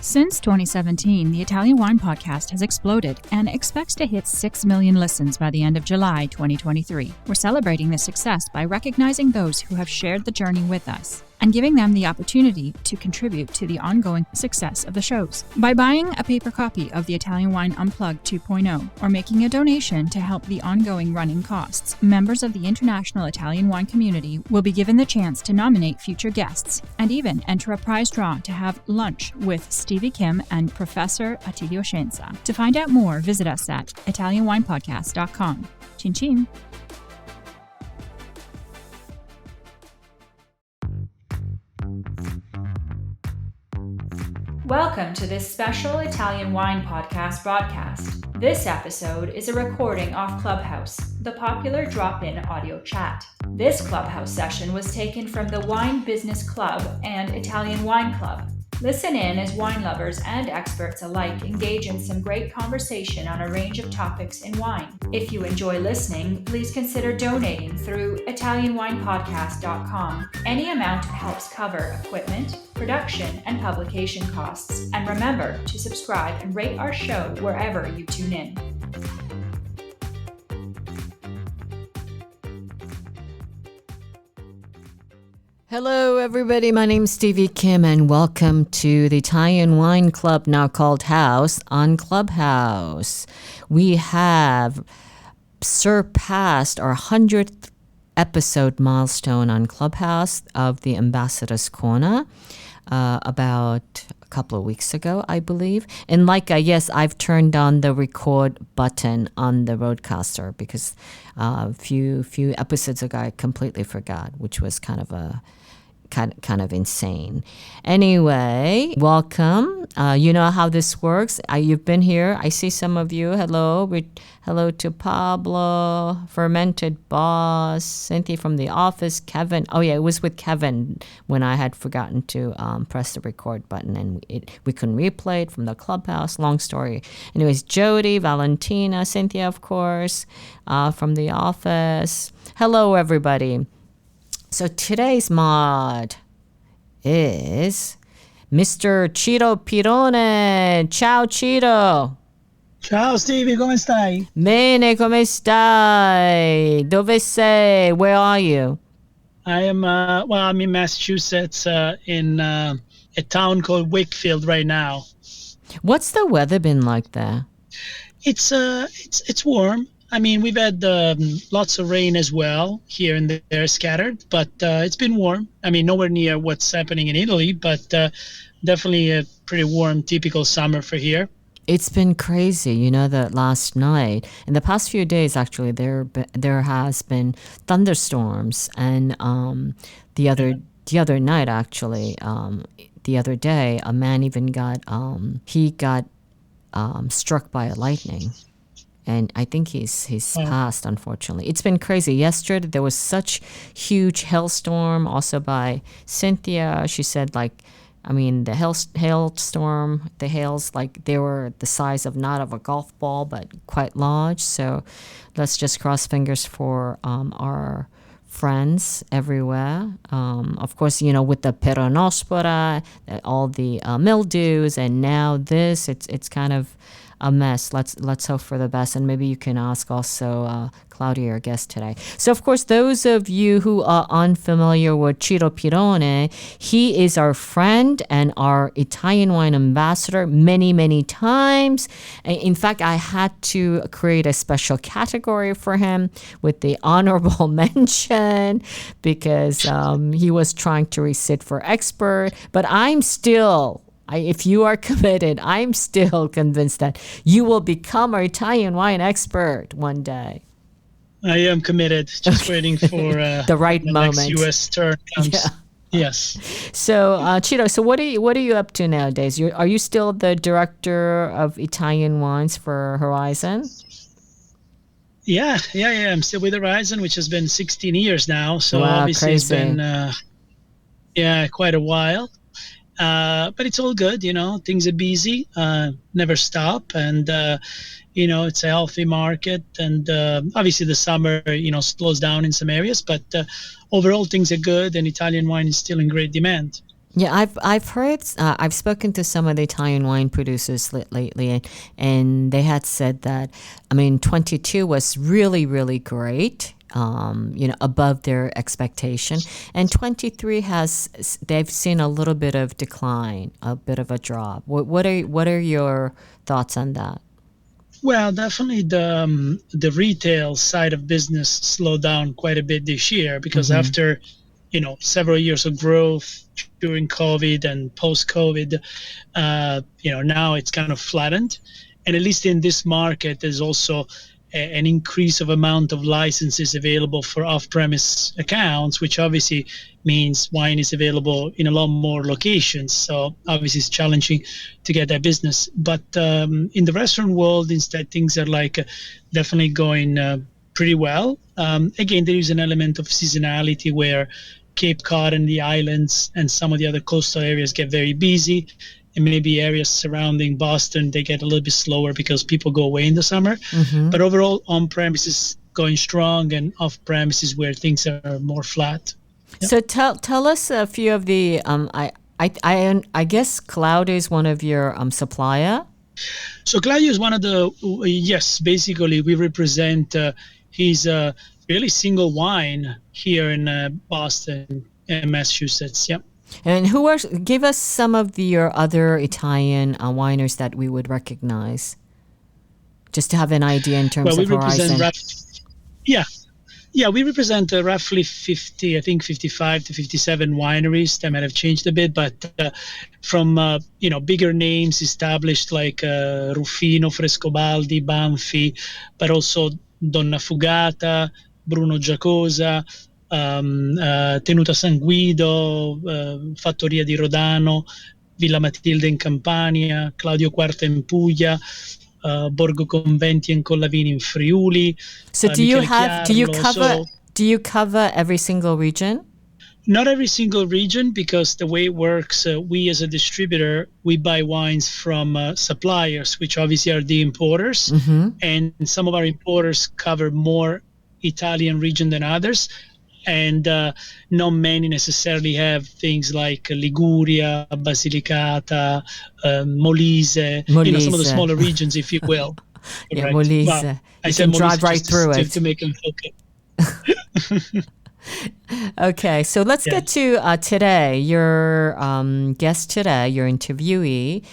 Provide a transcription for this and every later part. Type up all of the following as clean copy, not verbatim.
Since 2017, the Italian Wine Podcast has exploded and expects to hit 6 million listens by the end of July 2023. We're celebrating this success by recognizing those who have shared the journey with us and giving them the opportunity to contribute to the ongoing success of the shows. By buying a paper copy of the Italian Wine Unplugged 2.0 or making a donation to help the ongoing running costs, members of the international Italian wine community will be given the chance to nominate future guests and even enter a prize draw to have lunch with Stevie Kim and Professor Attilio Scienza. To find out more, visit us at italianwinepodcast.com. Chin chin! Welcome to this special Italian Wine Podcast broadcast. This episode is a recording off Clubhouse, the popular drop-in audio chat. This Clubhouse session was taken from the Wine Business Club and Italian Wine Club. Listen in as wine lovers and experts alike engage in some great conversation on a range of topics in wine. If you enjoy listening, please consider donating through ItalianWinepodcast.com. Any amount helps cover equipment, production, and publication costs. And remember to subscribe and rate our show wherever you tune in. Hello, everybody. My name's Stevie Kim, and welcome to the Italian Wine Club, now called House, on Clubhouse. We have surpassed our 100th episode milestone on Clubhouse of the Ambassadors Corner about a couple of weeks ago, I believe. And yes, I've turned on the record button on the Roadcaster because a few episodes ago I completely forgot, which was kind of insane. Anyway, welcome. You know how this works. You've been here. I see some of you. Hello. Hello to Pablo, Fermented Boss, Cynthia from the office, Kevin. Oh yeah, it was with Kevin when I had forgotten to press the record button and we couldn't replay it from the Clubhouse. Long story. Anyways, Jody, Valentina, Cynthia, of course, from the office. Hello, everybody. So today's mod is Mr. Ciro Pirone. Ciao, Ciro. Ciao, Stevie. Come stai? Bene, come stai? Dove sei? Where are you? I am, I'm in Massachusetts, in a town called Wakefield right now. What's the weather been like there? It's warm. I mean, we've had lots of rain as well, here and there scattered, but it's been warm. I mean, nowhere near what's happening in Italy, but definitely a pretty warm, typical summer for here. It's been crazy, you know, that last night, in the past few days, actually, there has been thunderstorms, and the other night, actually, the other day, a man even got struck by a lightning. And I think he's passed, unfortunately. It's been crazy. Yesterday, there was such huge hailstorm, also by Cynthia. She said, the hailstorm, the hails, they were the size of not of a golf ball, but quite large. So let's just cross fingers for our friends everywhere. Of course, you know, with the peronospora, all the mildews, and now this, it's kind of a mess. Let's hope for the best, and maybe you can ask also Claudio, our guest today. So, of course, those of you who are unfamiliar with Ciro Pirone, he is our friend and our Italian wine ambassador many, many times. In fact, I had to create a special category for him with the honorable mention because he was trying to resit for expert, but if you are committed, I'm still convinced that you will become our Italian wine expert one day. I am committed. Just waiting for the right moment. Next U.S. turn comes. Yeah. Yes. So, Ciro, so what are you up to nowadays? Are you still the director of Italian wines for Horizon? Yeah. I'm still with Horizon, which has been 16 years now. So wow, obviously crazy. It's been quite a while. But it's all good, you know, things are busy, never stop. And, you know, it's a healthy market. And obviously the summer, you know, slows down in some areas. But overall, things are good. And Italian wine is still in great demand. Yeah, I've heard. I've spoken to some of the Italian wine producers lately, and they had said that. I mean, 22 was really great. Above their expectation, and 23 they've seen a little bit of decline, a bit of a drop. What are your thoughts on that? Well, definitely the retail side of business slowed down quite a bit this year because after several years of growth during COVID and post-COVID, now it's kind of flattened. And at least in this market, there's also an increase of amount of licenses available for off-premise accounts, which obviously means wine is available in a lot more locations. So obviously it's challenging to get that business. But in the restaurant world, instead, things are definitely going pretty well. Again, there is an element of seasonality where Cape Cod and the islands and some of the other coastal areas get very busy, and maybe areas surrounding Boston, they get a little bit slower because people go away in the summer. But overall, on-premise is going strong, and off-premise is where things are more flat. Yep. So tell us a few of the, I guess Claudio is one of your supplier? So Claudio is one of the, yes, basically we represent his really single wine here in Boston and Massachusetts. Yep. And give us some of your other Italian wineries that we would recognize, just to have an idea in terms of Horizon. We represent roughly 50, I think 55 to 57 wineries. That might have changed a bit, but from bigger names established like Ruffino, Frescobaldi, Banfi, but also Donna Fugata, Bruno Giacosa, Tenuta San Guido, Fattoria di Rodano, Villa Matilde in Campania, Claudio Quarta in Puglia, Borgo Conventi and Collavini in Friuli. So do you cover every single region? Not every single region, because the way it works, we as a distributor, we buy wines from suppliers, which obviously are the importers, and some of our importers cover more Italian region than others. And not many necessarily have things like Liguria, Basilicata, Molise, some of the smaller regions, if you will. Yeah, right. Molise. Well, you can drive right through it. To make them focus. Okay, so let's get to today. Your guest today, your interviewee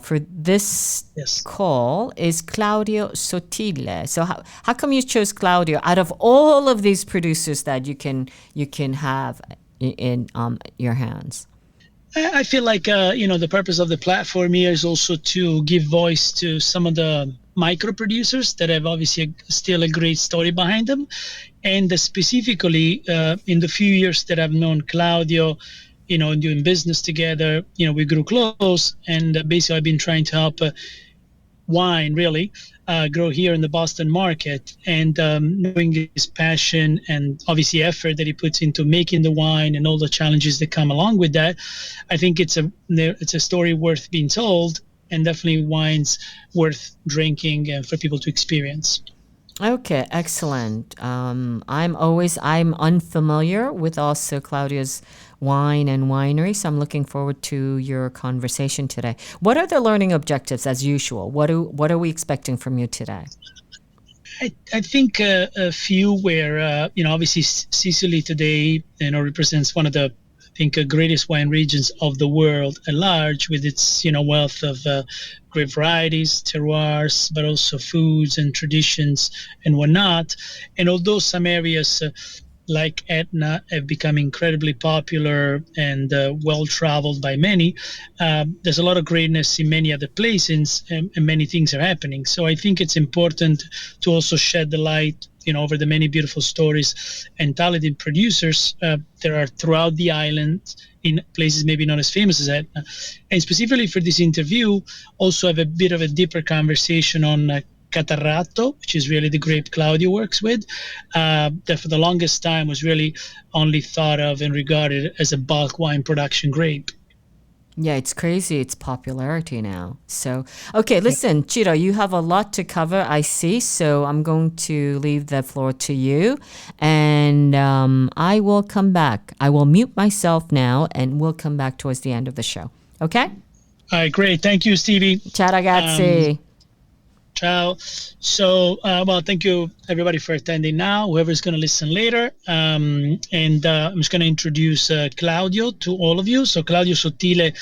for this call is Claudio Sottile. So how come you chose Claudio out of all of these producers that you can have in your hands? I feel like the purpose of the platform here is also to give voice to some of the micro producers that have obviously still a great story behind them. And specifically in the few years that I've known Claudio, doing business together, we grew close, and basically I've been trying to help wine really grow here in the Boston market, and knowing his passion and obviously effort that he puts into making the wine and all the challenges that come along with that, I think it's a story worth being told, and definitely wines worth drinking and for people to experience. Okay, excellent. I'm unfamiliar with also Claudio's wine and winery, so I'm looking forward to your conversation today. What are the learning objectives as usual? What are we expecting from you today? I think a few where obviously Sicily today represents one of the greatest wine regions of the world at large, with its wealth of great varieties, terroirs, but also foods and traditions and whatnot. And although some areas like Etna have become incredibly popular and well-traveled by many, there's a lot of greatness in many other places, and many things are happening. So I think it's important to also shed the light over the many beautiful stories and talented producers there are throughout the island, in places maybe not as famous as Etna. And specifically for this interview, also have a bit of a deeper conversation on Catarratto, which is really the grape Claudio works with, that for the longest time was really only thought of and regarded as a bulk wine production grape. Yeah, it's crazy. It's popularity now. So, okay, listen, Ciro, you have a lot to cover, I see. So I'm going to leave the floor to you, and I will come back. I will mute myself now, and we'll come back towards the end of the show. Okay? All right, great. Thank you, Stevie. Ciao, ragazzi. Ciao. So, well, thank you everybody for attending now, whoever's going to listen later. I'm just going to introduce Claudio to all of you. So Claudio Sottile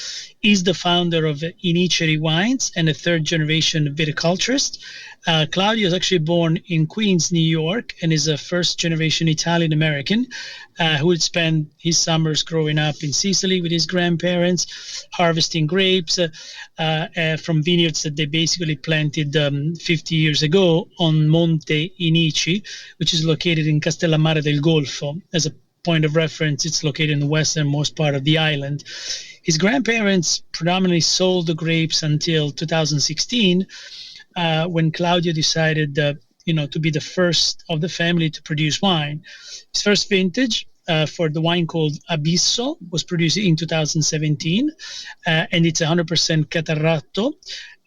is the founder of Vinitaly Wines and a third generation viticulturist. Claudio is actually born in Queens, New York, and is a first generation Italian American who had spent his summers growing up in Sicily with his grandparents, harvesting grapes from vineyards that they basically planted 50 years ago on Monte Inici, which is located in Castellammare del Golfo. As a point of reference, it's located in the westernmost part of the island. His grandparents predominantly sold the grapes until 2016, when Claudio decided to be the first of the family to produce wine. His first vintage for the wine called Abisso was produced in 2017, and it's 100% Catarratto.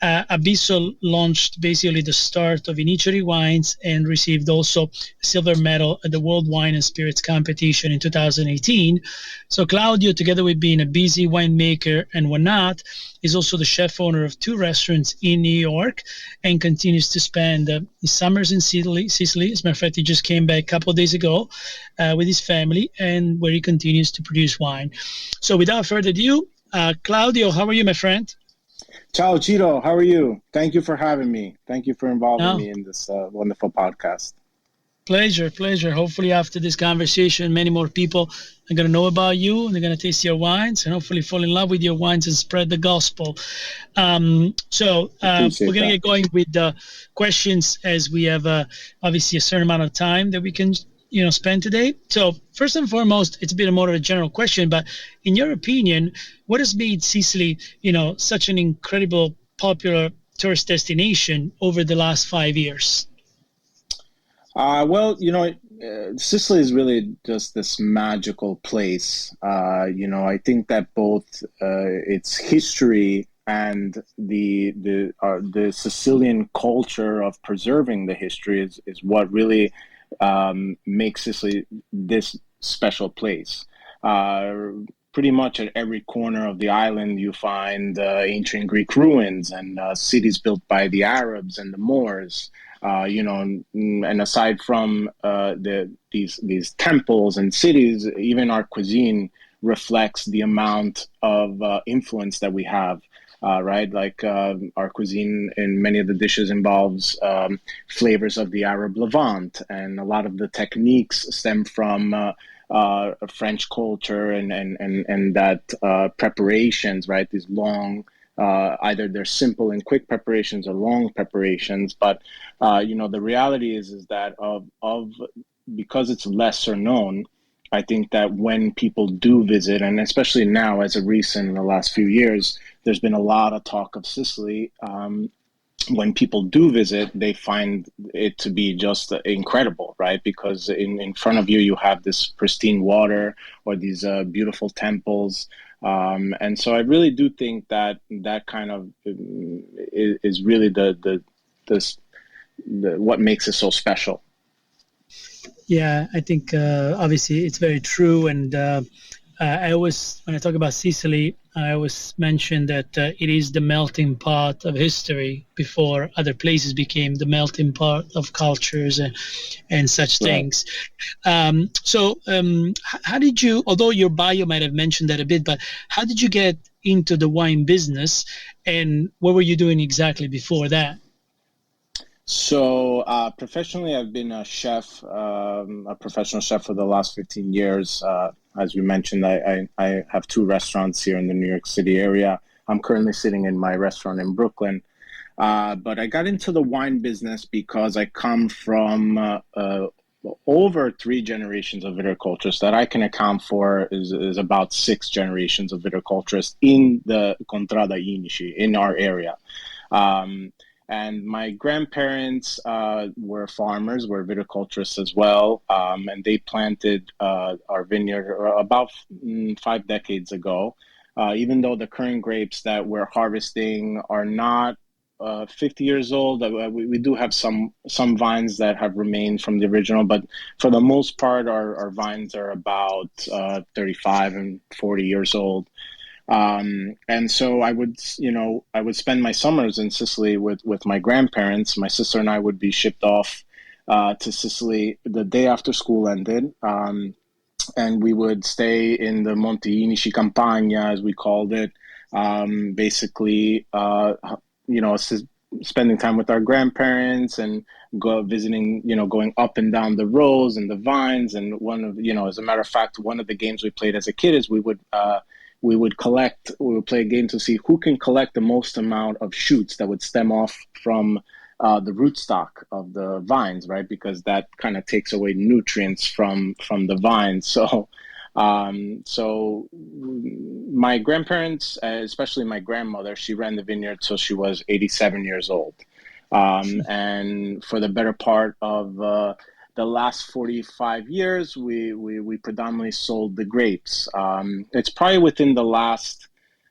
Abisso launched basically the start of Vinitaly Wines and received also a silver medal at the World Wine and Spirits Competition in 2018. So Claudio, together with being a busy winemaker and whatnot, is also the chef owner of 2 restaurants in New York and continues to spend his summers in Sicily. As a matter of fact, he just came back a couple of days ago with his family, and where he continues to produce wine. So without further ado, Claudio, how are you, my friend? Ciao, Ciro. How are you? Thank you for having me. Thank you for involving me in this wonderful podcast. Pleasure. Hopefully after this conversation, many more people are going to know about you, and they're going to taste your wines and hopefully fall in love with your wines and spread the gospel. We're going to get going with the questions, as we have obviously a certain amount of time that we can spend today. So first and foremost, it's a bit more of a general question, but in your opinion, what has made Sicily, such an incredible popular tourist destination over the last 5 years? Sicily is really just this magical place. I think that both its history and the Sicilian culture of preserving the history is what really makes Sicily this special place. Pretty much at every corner of the island, you find ancient Greek ruins and cities built by the Arabs and the Moors. And aside from these temples and cities, even our cuisine reflects the amount of influence that we have. Right? Like our cuisine in many of the dishes involves flavors of the Arab Levant, and a lot of the techniques stem from French culture and that preparations, right? These long, either they're simple and quick preparations or long preparations. But, the reality is that because it's lesser known, I think that when people do visit, and especially now as of recent in the last few years, there's been a lot of talk of Sicily. When people do visit, they find it to be just incredible, right? Because in front of you, you have this pristine water or these beautiful temples. And so I really do think that kind of is really the what makes it so special. Yeah, I think obviously it's very true. And I always, when I talk about Sicily, I always mention that it is the melting pot of history before other places became the melting pot of cultures and such things. How did you, although your bio might have mentioned that a bit, but how did you get into the wine business, and what were you doing exactly before that? So professionally, I've been a chef, a professional chef for the last 15 years. As we mentioned, I have 2 restaurants here in the New York City area. I'm currently sitting in my restaurant in Brooklyn. But I got into the wine business because I come from over 3 generations of viticulturists. That I can account for is about 6 generations of viticulturists in the Contrada Inici, in our area. And my grandparents were farmers, were viticulturists as well, and they planted our vineyard about 5 decades ago. even though the current grapes that we're harvesting are not 50 years old, we do have some vines that have remained from the original, but for the most part, our vines are about 35 and 40 years old. And so I would spend my summers in Sicily with my grandparents. My sister and I would be shipped off to Sicily the day after school ended. And we would stay in the Monti Inici Campagna, as we called it, basically, spending time with our grandparents and visiting, going up and down the rows and the vines. And as a matter of fact, one of the games we played as a kid is we would play a game to see who can collect the most amount of shoots that would stem off from the rootstock of the vines, right? Because that kind of takes away nutrients from the vines. So my grandparents, especially my grandmother, she ran the vineyard till she was 87 years old. And for the better part of the last 45 years, we predominantly sold the grapes. It's probably within the last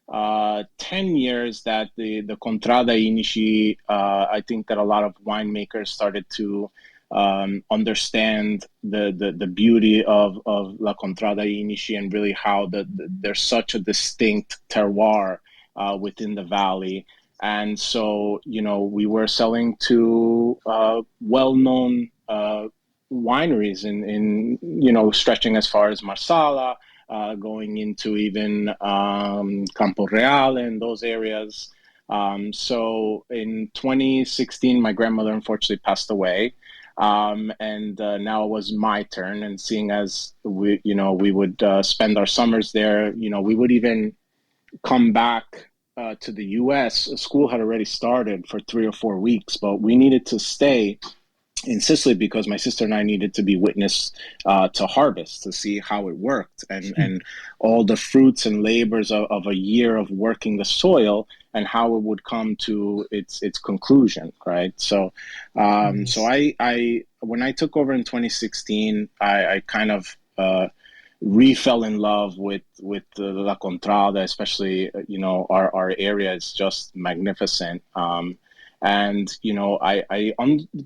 10 years that the Contrada Inici, I think that a lot of winemakers started to understand the beauty of La Contrada Inici and really how there's such a distinct terroir within the valley. And so, we were selling to well-known wineries in stretching as far as Marsala, going into even Campo Reale and those areas. So in 2016, my grandmother unfortunately passed away. And now it was my turn. And seeing as we would spend our summers there, we would even come back to the U.S. School had already started for 3 or 4 weeks, but we needed to stay in Sicily because my sister and I needed to be witness to harvest, to see how it worked and all the fruits and labors of a year of working the soil and how it would come to its conclusion, right? So, so I when I took over in 2016, I kind of re-fell in love with La Contrada, especially, our area is just magnificent. And, I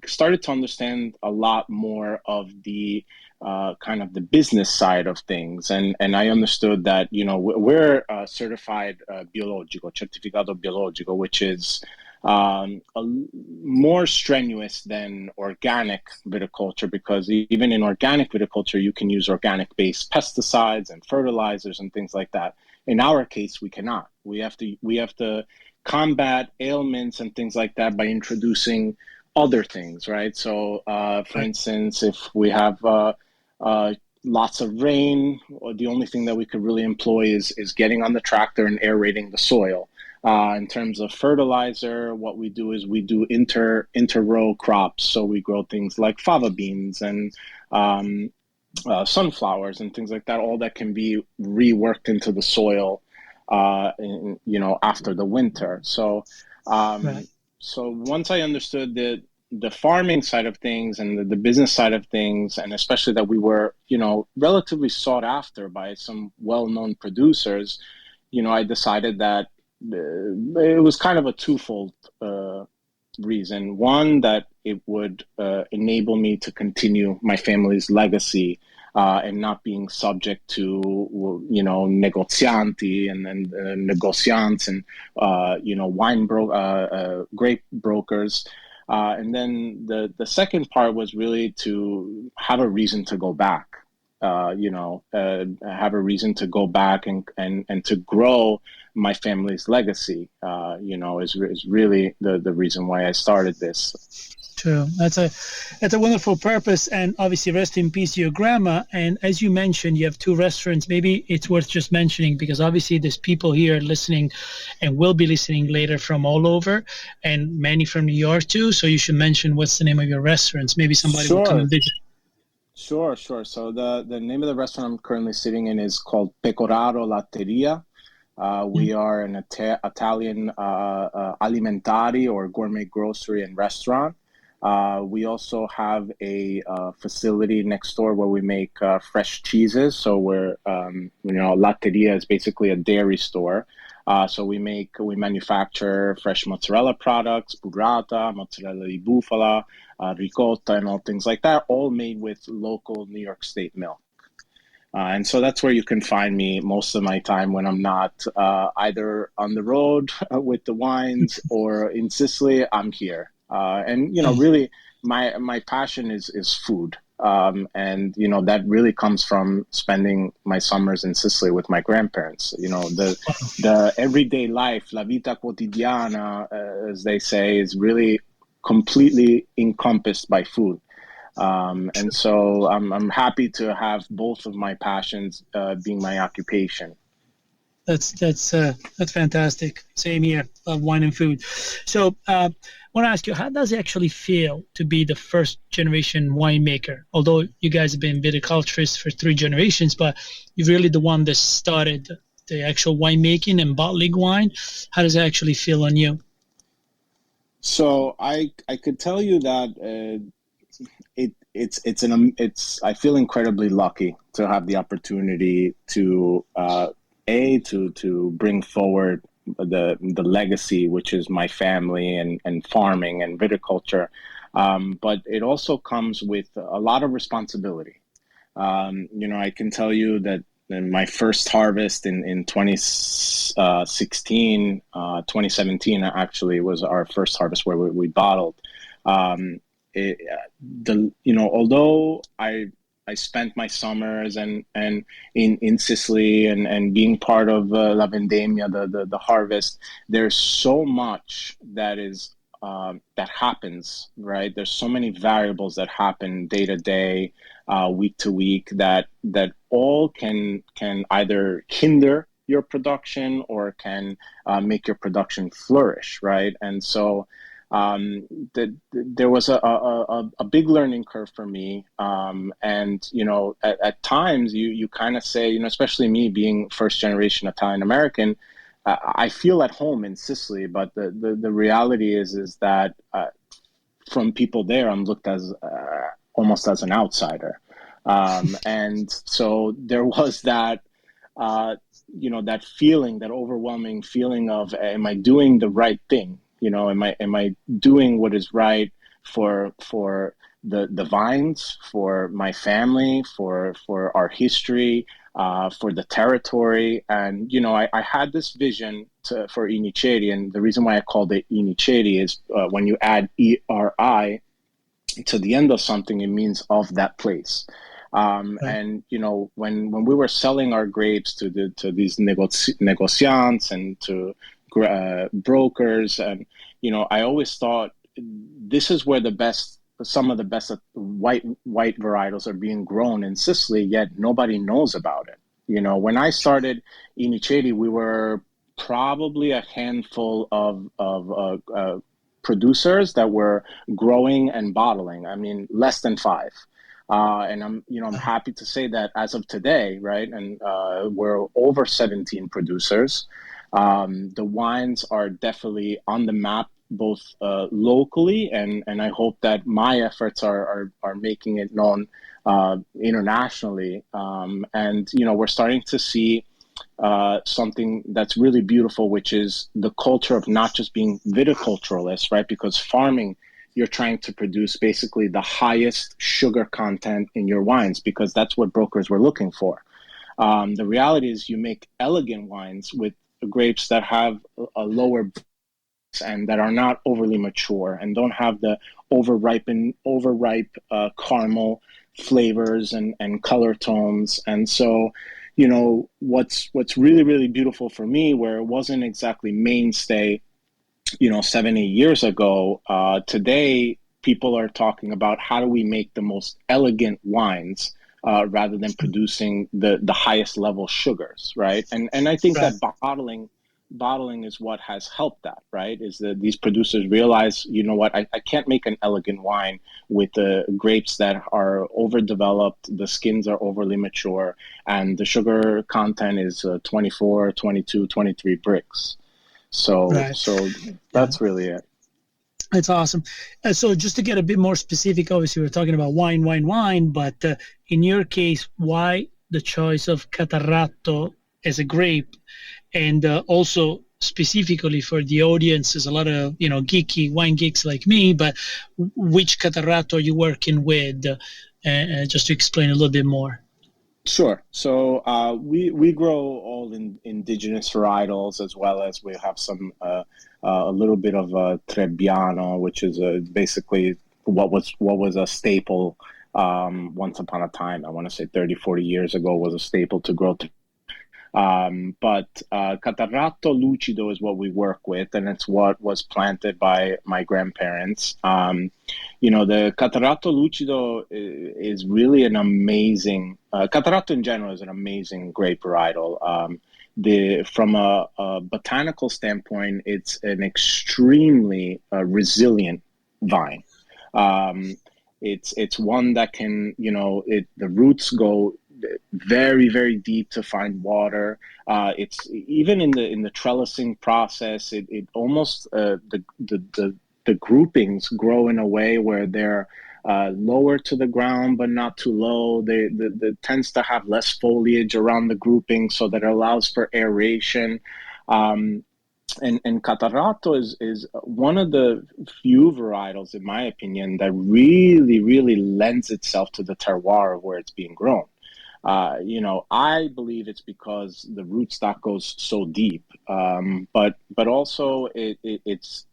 started to understand a lot more of the kind of the business side of things. And I understood that, we're certified biologico, certificato biologico, which is more strenuous than organic viticulture, because even in organic viticulture, you can use organic-based pesticides and fertilizers and things like that. In our case, we cannot. We have to combat ailments and things like that by introducing other things, right? So, for instance, if we have lots of rain, the only thing that we could really employ is getting on the tractor and aerating the soil. In terms of fertilizer, what we do is we do inter-row crops. So we grow things like fava beans and sunflowers and things like that, all that can be reworked into the soil after the winter. So, so once I understood the farming side of things and the business side of things, and especially that we were, relatively sought after by some well-known producers, I decided that it was kind of a twofold reason. One, that it would enable me to continue my family's legacy and not being subject to, negozianti and negociants and, grape brokers. And then the second part was really to have a reason to go back, have a reason to go back and to grow my family's legacy, is really the reason why I started this. True. That's a wonderful purpose, and obviously rest in peace to your grandma. And as you mentioned, you have 2 restaurants. Maybe it's worth just mentioning, because obviously there's people here listening and will be listening later from all over, and many from New York too. So you should mention what's the name of your restaurants. Maybe somebody will come and visit. Sure. So the name of the restaurant I'm currently sitting in is called Pecoraro Latteria. We are an Italian alimentari or gourmet grocery and restaurant. We also have a facility next door where we make fresh cheeses. So we're, Latteria is basically a dairy store. So we manufacture fresh mozzarella products, burrata, mozzarella di bufala, ricotta, and all things like that, all made with local New York State milk. And so that's where you can find me most of my time when I'm not either on the road with the wines or in Sicily. I'm here. And really, my passion is food. And that really comes from spending my summers in Sicily with my grandparents. The everyday life, la vita quotidiana, as they say, is really completely encompassed by food. And so I'm happy to have both of my passions being my occupation. That's fantastic. Same here. Love wine and food. So I want to ask you, how does it actually feel to be the first generation winemaker? Although you guys have been viticulturists for 3 generations, but you're really the one that started the actual winemaking and bottling wine. How does it actually feel on you? So I could tell you that I feel incredibly lucky to have the opportunity to to bring forward the legacy, which is my family and farming and viticulture, but it also comes with a lot of responsibility. I can tell you that in my first harvest in 2016, 2017 actually was our first harvest where we bottled. Although I spent my summers and in Sicily and being part of La Vendemmia, the harvest, there's so much that is that happens, right? There's so many variables that happen day to day, week to week, that all can either hinder your production or can make your production flourish, right? And so there was a big learning curve for me, and at times you kind of say, especially me being first generation Italian American, I feel at home in Sicily, but the reality is that from people there, I'm looked as almost as an outsider, and so there was that that feeling, that overwhelming feeling of, am I doing the right thing? Am I doing what is right for the vines, for my family, for our history, for the territory? And I had this vision for Iniceri, and the reason why I called it Iniceri is when you add ERI to the end of something, it means of that place. Right. And when we were selling our grapes to these negociants and to brokers, and I always thought this is where some of the best white varietals are being grown in Sicily, yet nobody knows about it. When I started Iniceri, we were probably a handful of producers that were growing and bottling. I mean, less than 5. And I'm happy to say that as of today, right, and we're over 17 producers. The wines are definitely on the map, both locally, and I hope that my efforts are making it known internationally. And we're starting to see something that's really beautiful, which is the culture of not just being viticulturalists, right? Because farming, you're trying to produce basically the highest sugar content in your wines, because that's what brokers were looking for. The reality is you make elegant wines with grapes that have a lower and that are not overly mature and don't have the overripe caramel flavors and color tones. And so, what's really, really beautiful for me, where it wasn't exactly mainstay 7-8 years ago, today people are talking about how do we make the most elegant wines rather than producing the highest level sugars, right? And I think that bottling is what has helped that, right? Is that these producers realize, what, I can't make an elegant wine with the grapes that are overdeveloped, the skins are overly mature, and the sugar content is 24, 22, 23 bricks. So that's really it. That's awesome. So just to get a bit more specific, obviously we're talking about wine, but in your case, why the choice of Catarratto as a grape? And also specifically for the audience, there's a lot of, geeky wine geeks like me, but which Catarratto are you working with? Just to explain a little bit more. Sure. So we grow all indigenous varietals, as well as we have some a little bit of Trebbiano, which is basically what was a staple once upon a time. I want to say 30, 40 years ago was a staple to grow. But Catarratto Lucido is what we work with, and it's what was planted by my grandparents. The Catarratto Lucido is really an amazing, Catarratto in general is an amazing grape varietal. From a botanical standpoint, it's an extremely resilient vine. It's one that can, the roots go very, very deep to find water. It's even in the trellising process. It almost the groupings grow in a way where they're lower to the ground but not too low. They tends to have less foliage around the grouping, so that it allows for aeration. And Catarratto is one of the few varietals, in my opinion, that really, really lends itself to the terroir of where it's being grown. I believe it's because the rootstock goes so deep, but also it's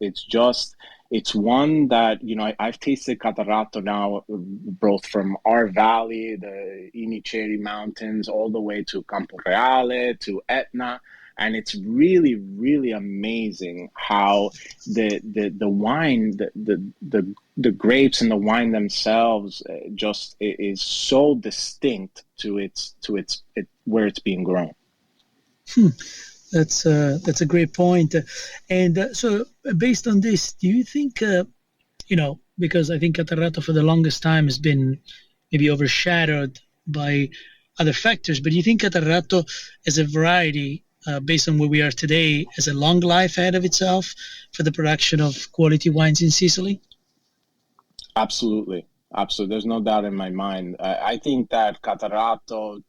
one that, I've tasted Catarratto now, both from our valley, the Iniceri Mountains, all the way to Camporeale, to Etna. And it's really, really amazing how the wine, the grapes and the wine themselves just is so distinct to its where it's being grown. That's a great point. And so based on this, do you think, because I think Catarratto for the longest time has been maybe overshadowed by other factors, but do you think Catarratto as a variety, based on where we are today, has a long life ahead of itself for the production of quality wines in Sicily? Absolutely. There's no doubt in my mind. I think that Catarratto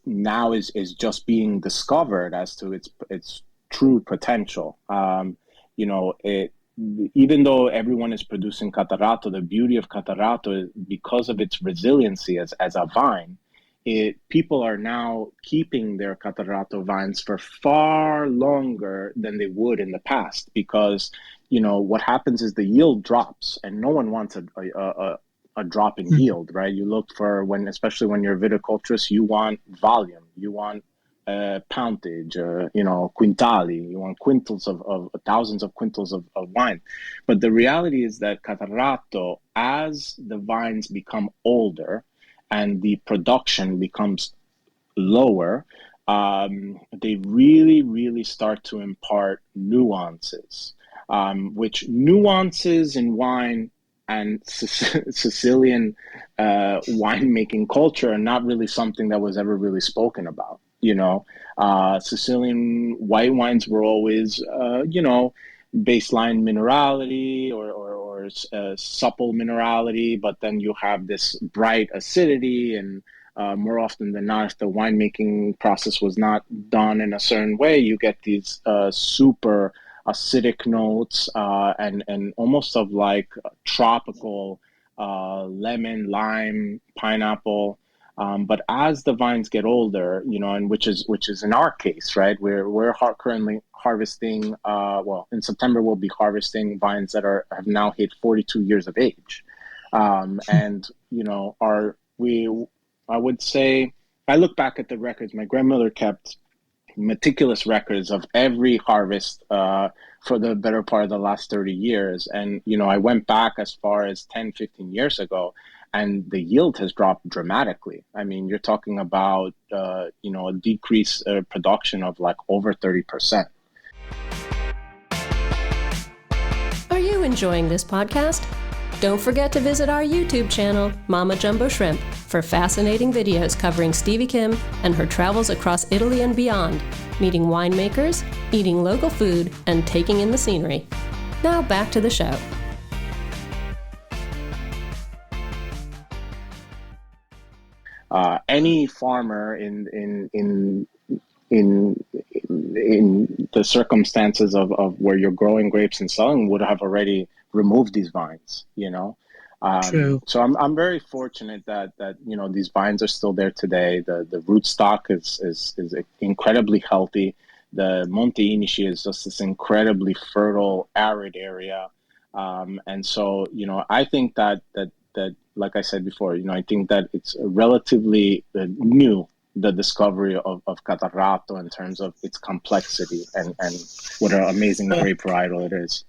now is just being discovered as to its true potential. Even though everyone is producing Catarratto, the beauty of Catarratto is because of its resiliency as a vine. People are now keeping their Catarratto vines for far longer than they would in the past, because what happens is the yield drops, and no one wants a drop in yield, right? You look for especially when you're a viticulturist, you want volume, you want poundage, quintali, you want quintals of thousands of quintals of wine. But the reality is that Catarratto, as the vines become older and the production becomes lower, they really, really start to impart nuances, which nuances in wine and Sicilian winemaking culture are not really something that was ever really spoken about. Sicilian white wines were always, baseline minerality or supple minerality, but then you have this bright acidity, and more often than not, if the winemaking process was not done in a certain way, you get these super acidic notes and almost of like tropical lemon, lime, pineapple. But as the vines get older, and which is in our case, right? We're currently harvesting. In September we'll be harvesting vines that have now hit 42 years of age, and I would say, I look back at the records. My grandmother kept meticulous records of every harvest for the better part of the last 30 years. And, I went back as far as 10, 15 years ago, and the yield has dropped dramatically. I mean, you're talking about, a decrease production of like over 30%. Are you enjoying this podcast? Don't forget to visit our YouTube channel, Mama Jumbo Shrimp, for fascinating videos covering Stevie Kim and her travels across Italy and beyond, meeting winemakers, eating local food, and taking in the scenery. Now back to the show. Any farmer in the circumstances of where you're growing grapes and selling would have already removed these vines, you know. True. So I'm very fortunate that you know these vines are still there today. The rootstock is incredibly healthy. The Monte Inici is just this incredibly fertile, arid area, and so you know I think that like I said before, you know I think that it's relatively new, the discovery of Catarratto in terms of its complexity and what an amazing grape varietal it is.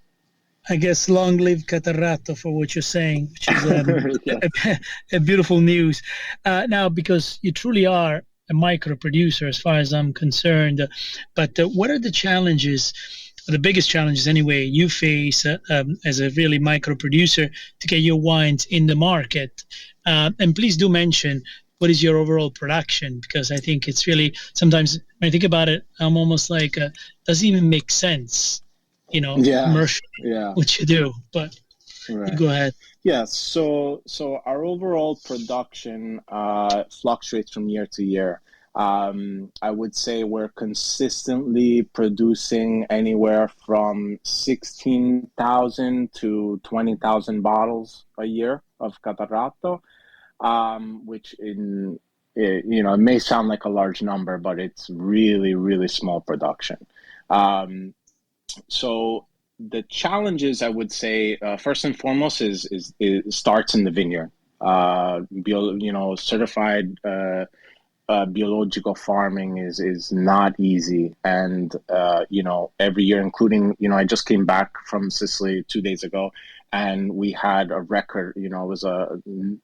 I guess long live Catarratto for what you're saying, which is Yeah. a beautiful news. Now, because you truly are a micro producer as far as I'm concerned, but what are the challenges, the biggest challenges anyway, you face as a really micro producer to get your wines in the market? And please do mention what is your overall production, because I think it's really, sometimes when I think about it, I'm almost like, does it even make sense, you know, Yeah, commercially, yeah, what you do? But you right. go ahead. Yeah, so our overall production fluctuates from year to year. I would say we're consistently producing anywhere from 16,000 to 20,000 bottles a year of Catarratto, which you know, it may sound like a large number, but it's really, really small production. Um, so the challenges, I would say, first and foremost, is starts in the vineyard. You know, certified biological farming is not easy, and you know, every year, including, you know, I just came back from Sicily 2 days ago, and we had a record. You know, it was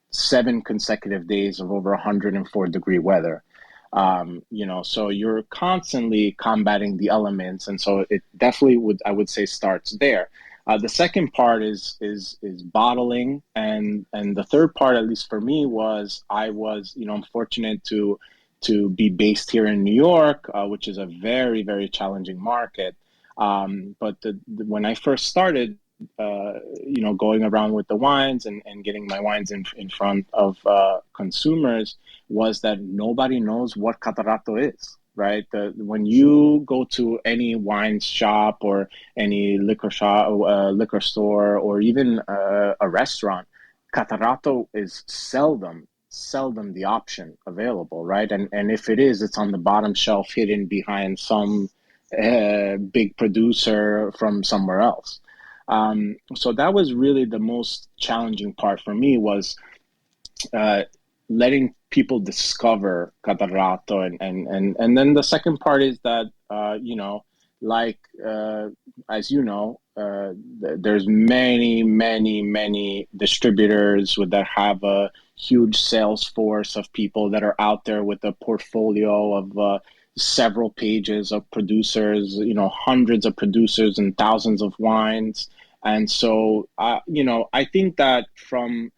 7 consecutive days of over 104-degree weather. You know, so you're constantly combating the elements, and so it definitely I would say starts there. The second part is bottling, and the third part, at least for me, was you know, I'm fortunate to be based here in New York, which is a very, very challenging market. But when I first started, you know, going around with the wines and getting my wines in front of consumers, was that nobody knows what Catarratto is, right? When you go to any wine shop or any liquor shop, liquor store, or even a restaurant, Catarratto is seldom the option available, right? And if it is, it's on the bottom shelf, hidden behind some big producer from somewhere else. So that was really the most challenging part for me, was letting people discover Catarratto, and then the second part is that you know, like as you know, there's many distributors that have a huge sales force of people that are out there with a portfolio of several pages of producers, you know, hundreds of producers and thousands of wines. And so you know, I think that from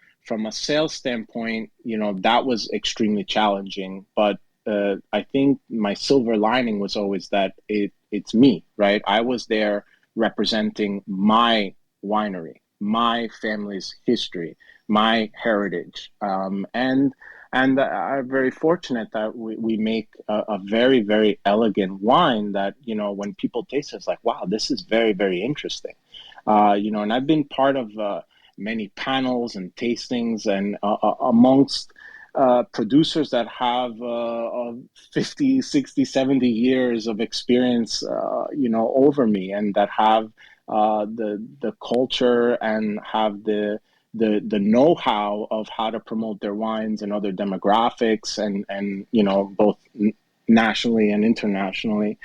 a sales standpoint, you know, that was extremely challenging. But I think my silver lining was always that it's me, right? I was there representing my winery, my family's history, my heritage, and I'm very fortunate that we make a very, very elegant wine that, you know, when people taste it, it's like, wow, this is very, very interesting. You know, and I've been part of many panels and tastings, and amongst producers that have 50, 60, 70 years of experience, you know, over me, and that have the culture and have the know-how of how to promote their wines and other demographics, and you know, both nationally and internationally.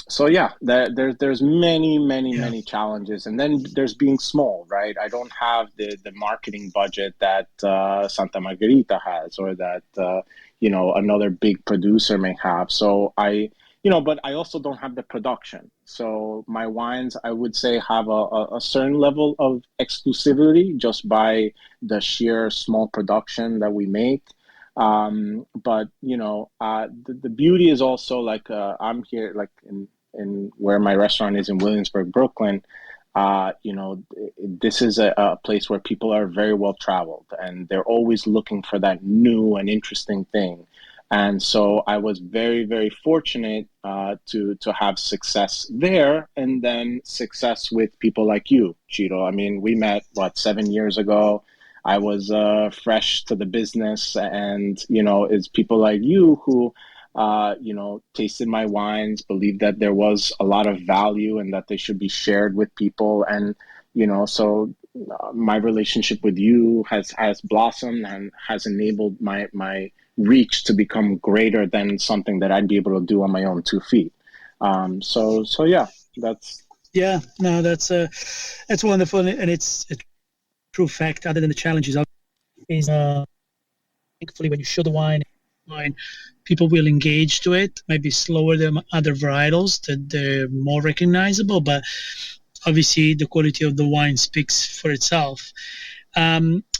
So yeah, there's many challenges, and then there's being small, right? I don't have the marketing budget that Santa Margherita has, or that you know, another big producer may have. So you know, but I also don't have the production. So my wines, I would say, have a certain level of exclusivity just by the sheer small production that we make. But you know, the beauty is also, like, I'm here, like in where my restaurant is in Williamsburg, Brooklyn, this is a place where people are very well traveled and they're always looking for that new and interesting thing. And so I was very, very fortunate to have success there, and then success with people like you, Ciro. I mean, we met, 7 years ago. I was fresh to the business, and, it's people like you who, tasted my wines, believed that there was a lot of value and that they should be shared with people. And, so my relationship with you has blossomed and has enabled my reach to become greater than something that I'd be able to do on my own 2 feet. So yeah, that's. Yeah, no, that's wonderful. And it's a true fact, other than the challenges is thankfully when you show the wine, people will engage to it. Maybe slower than other varietals, that they're more recognizable, but obviously the quality of the wine speaks for itself.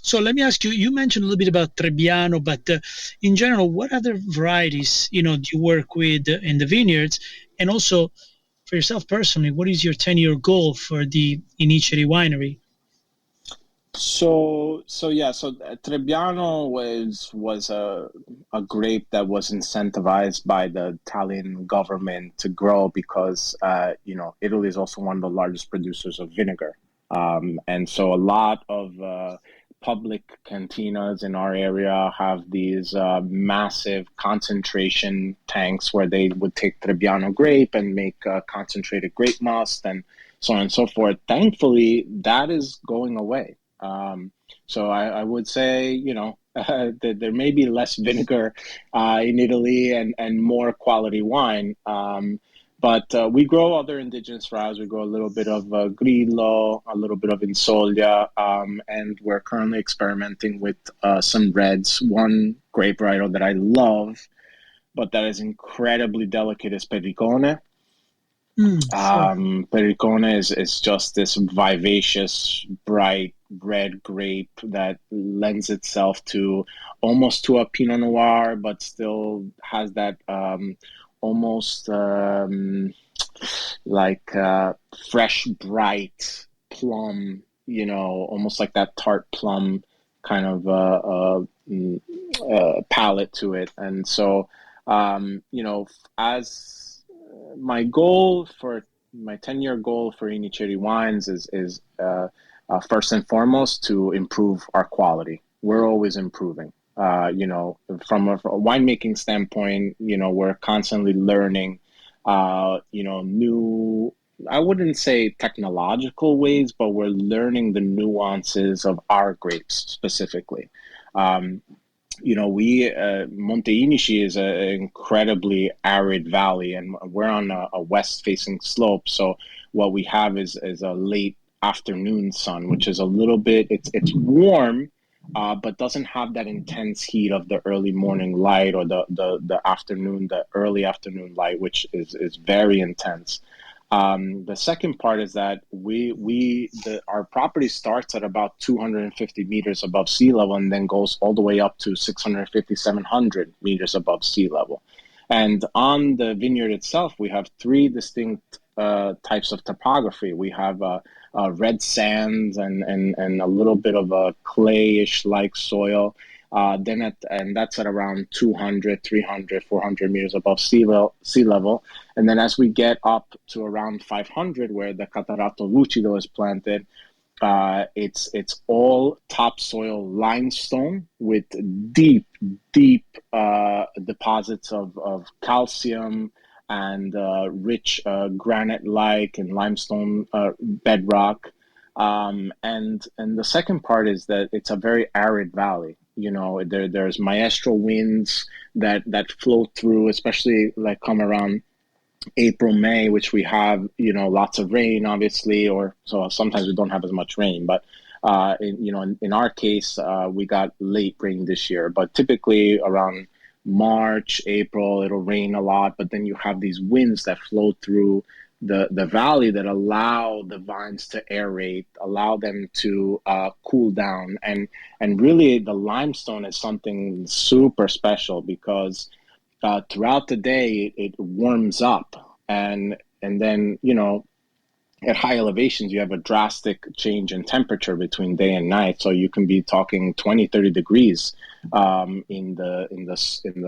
So let me ask you, you mentioned a little bit about Trebbiano, but in general, what other varieties, do you work with in the vineyards? And also for yourself personally, what is your 10-year goal for the Vinitaly winery? So Trebbiano was a grape that was incentivized by the Italian government to grow because Italy is also one of the largest producers of vinegar, and so a lot of public cantinas in our area have these massive concentration tanks where they would take Trebbiano grape and make concentrated grape must and so on and so forth. Thankfully, that is going away. So I would say, that there may be less vinegar in Italy and more quality wine. But we grow other indigenous varieties. We grow a little bit of Grillo, a little bit of Insolja, and we're currently experimenting with some reds. One grape varietal that I love, but that is incredibly delicate, is Perricone. Perricone is just this vivacious, bright red grape that lends itself to almost to a Pinot Noir, but still has that almost like fresh, bright plum, almost like that tart plum kind of palate to it. And so, as my goal for my 10-year goal for Vinitaly Wines is first and foremost to improve our quality. We're always improving. From a winemaking standpoint, we're constantly learning, new, I wouldn't say technological ways, but we're learning the nuances of our grapes specifically. Monte Inici is an incredibly arid valley, and we're on a west-facing slope. So what we have is a late afternoon sun, which is a little bit, it's warm, but doesn't have that intense heat of the early morning light or the early afternoon light, which is very intense. The second part is that our property starts at about 250 meters above sea level and then goes all the way up to 650, 700 meters above sea level. And on the vineyard itself, we have 3 distinct types of topography. We have red sands and a little bit of a clayish like soil. And that's at around 200, 300, 400 meters above sea level. And then as we get up to around 500, where the Catarato Lucido is planted, it's all topsoil limestone with deep deposits of calcium and rich granite-like and limestone bedrock. And the second part is that it's a very arid valley. There's maestro winds that flow through, especially like come around April, May, which we have, lots of rain, obviously, or so sometimes we don't have as much rain. But in our case, we got late rain this year. But typically around March, April, it'll rain a lot. But then you have these winds that flow through the valley that allow the vines to aerate, allow them to cool down. And really the limestone is something super special because throughout the day it warms up. And And then, at high elevations, you have a drastic change in temperature between day and night. So you can be talking 20, 30 degrees in the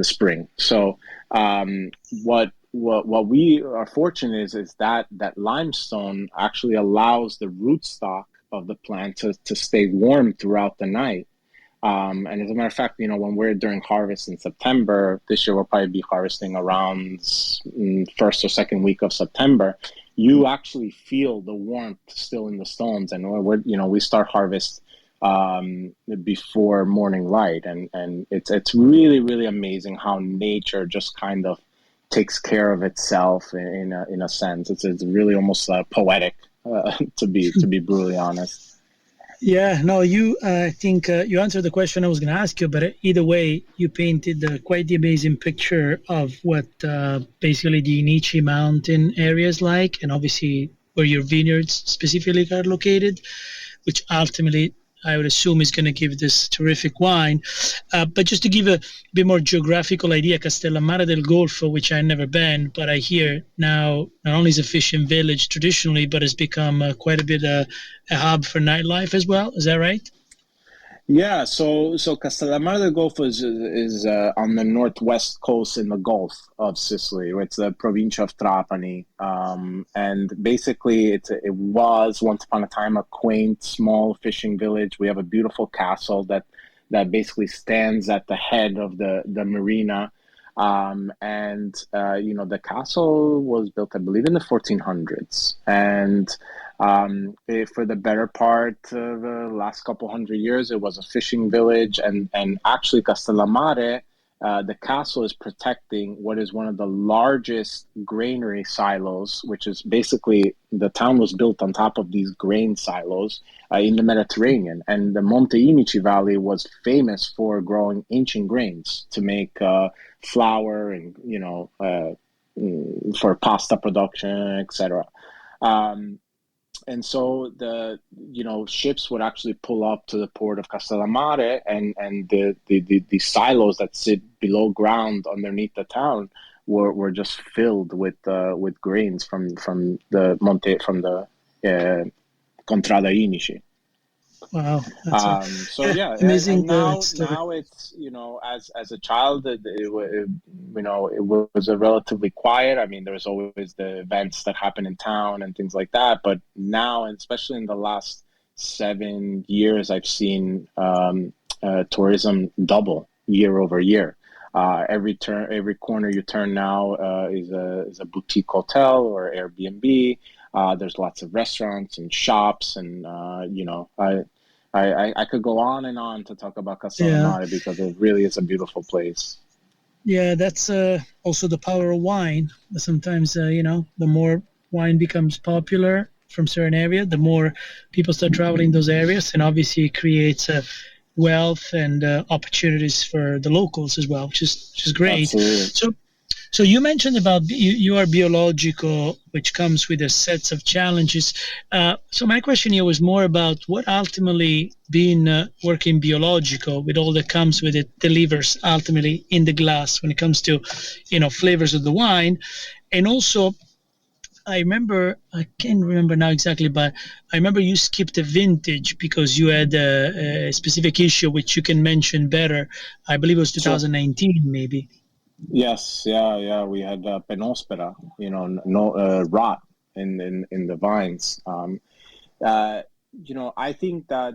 spring. So what we are fortunate is that limestone actually allows the rootstock of the plant to stay warm throughout the night. And as a matter of fact, when we're during harvest in September, this year we'll probably be harvesting around first or second week of September. You actually feel the warmth still in the stones, and we start harvest before morning light, and it's really, really amazing how nature just kind of takes care of itself in a sense. It's really almost poetic, to be brutally honest. Yeah, no, I think you answered the question I was going to ask you, but either way, you painted quite the amazing picture of what basically the Inici mountain area is like, and obviously where your vineyards specifically are located, which ultimately I would assume is going to give this terrific wine. But just to give a bit more geographical idea, Castellammare del Golfo, which I've never been, but I hear now not only is a fishing village traditionally, but has become quite a bit a hub for nightlife as well. Is that right? Yeah, so Castellammare del Golfo is on the northwest coast in the Gulf of Sicily. It's the provincia of Trapani, and basically it was once upon a time a quaint small fishing village. We have a beautiful castle that basically stands at the head of the marina, and the castle was built, I believe, in the 1400s, and for the better part of the last couple hundred years, it was a fishing village, and actually Castellammare, the castle is protecting what is one of the largest granary silos, which is basically the town was built on top of these grain silos in the Mediterranean, and the Monte Inici Valley was famous for growing ancient grains to make flour and for pasta production, etc. And so the ships would actually pull up to the port of Castellammare, and the silos that sit below ground underneath the town were just filled with grains from the Contrada Inici. Wow. Amazing. And now it's, as a child, it was a relatively quiet. I mean, there's always the events that happen in town and things like that. But now, and especially in the last 7 years, I've seen tourism double year over year. Every corner you turn now is a boutique hotel or Airbnb. There's lots of restaurants and shops, and I could go on and on to talk about Castellammare because it really is a beautiful place. Yeah, that's also the power of wine. Sometimes, the more wine becomes popular from certain area, the more people start traveling those areas, and obviously it creates wealth and opportunities for the locals as well, which is great. Absolutely. So you mentioned about you are biological, which comes with a set of challenges. So my question here was more about what ultimately being working biological with all that comes with it delivers ultimately in the glass when it comes to, flavors of the wine. And also, I can't remember now exactly, but I remember you skipped a vintage because you had a specific issue which you can mention better. I believe it was 2019 maybe. Yes, yeah. We had penospera, rot in the vines. I think that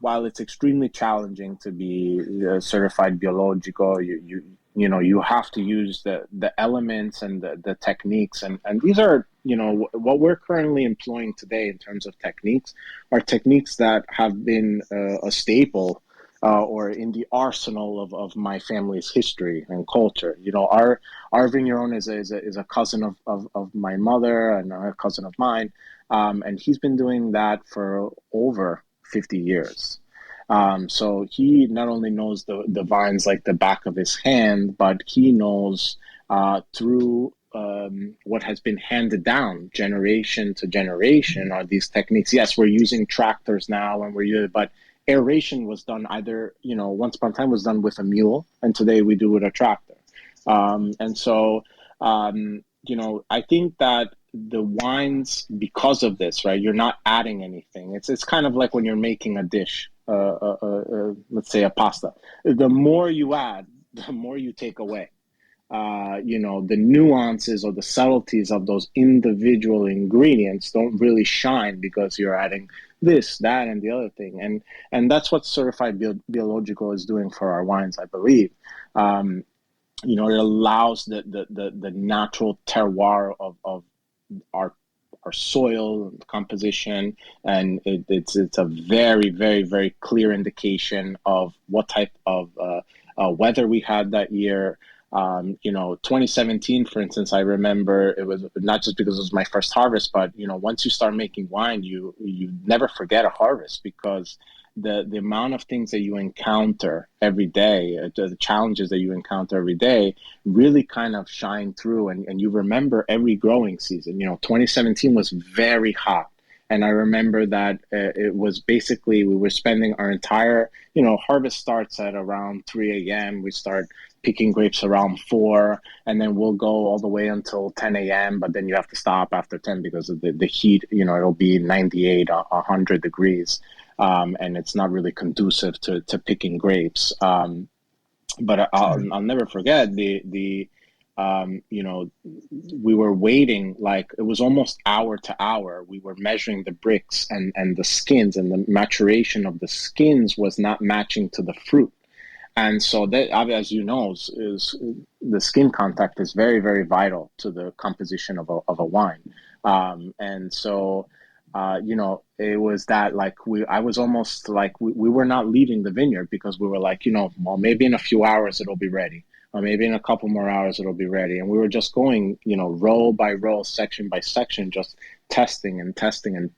while it's extremely challenging to be certified biological, you have to use the elements and the techniques, and these are what we're currently employing today in terms of techniques are techniques that have been a staple. Or in the arsenal of my family's history and culture. Our vigneron is a cousin of my mother and a cousin of mine, and he's been doing that for over 50 years. So he not only knows the vines like the back of his hand, but he knows through what has been handed down generation to generation are these techniques. Yes, we're using tractors now, but aeration was done either, once upon a time was done with a mule, and today we do with a tractor. And so, I think that the wines, because of this, right, you're not adding anything. It's kind of like when you're making a dish, let's say a pasta. The more you add, the more you take away. The nuances or the subtleties of those individual ingredients don't really shine because you're adding this, that, and the other thing. And that's what certified biological is doing for our wines, I believe. It allows the natural terroir of our soil composition, and it's a very, very, very clear indication of what type of weather we had that year. 2017, for instance, I remember it was not just because it was my first harvest, but once you start making wine, you never forget a harvest, because the amount of things that you encounter every day, the challenges that you encounter every day, really kind of shine through, and you remember every growing season. 2017 was very hot. And I remember that it was basically, we were spending our entire, harvest starts at around 3 a.m. We start picking grapes around 4, and then we'll go all the way until 10 a.m. But then you have to stop after 10 because of the heat. It'll be 98, 100 degrees. And it's not really conducive to picking grapes. But I'll never forget we were waiting, like it was almost hour to hour. We were measuring the bricks and the skins, and the maturation of the skins was not matching to the fruit. And so that, as you know, is the skin contact is very, very vital to the composition of a wine. And so, it was that, like, I was almost like we were not leaving the vineyard, because we were like, well, maybe in a few hours it'll be ready, or maybe in a couple more hours it'll be ready. And we were just going, row by row, section by section, just testing and tasting, and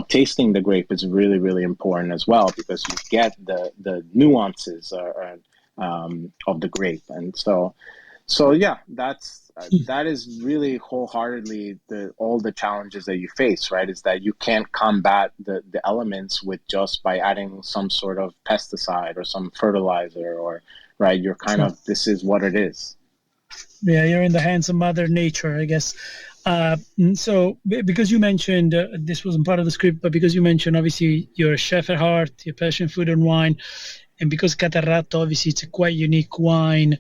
tasting the grape is really, really important as well, because you get the nuances of the grape. And so yeah, that is really wholeheartedly all the challenges that you face, right? Is that you can't combat the elements with just by adding some sort of pesticide or some fertilizer, or right, you're kind of, this is what it is. Yeah, you're in the hands of Mother Nature, I guess. So because you mentioned, this wasn't part of the script, but because you mentioned, obviously, you're a chef at heart, your passion, food and wine, and because Catarratto, obviously, it's a quite unique wine,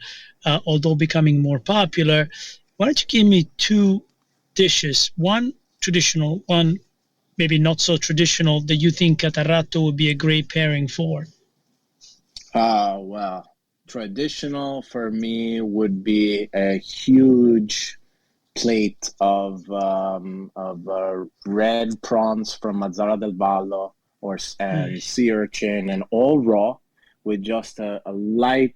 although becoming more popular, why don't you give me 2 dishes, one traditional, one maybe not so traditional, that you think Catarratto would be a great pairing for? Well, traditional for me would be a huge plate of red prawns from Mazzara del Vallo, and sea urchin, and all raw, with just a light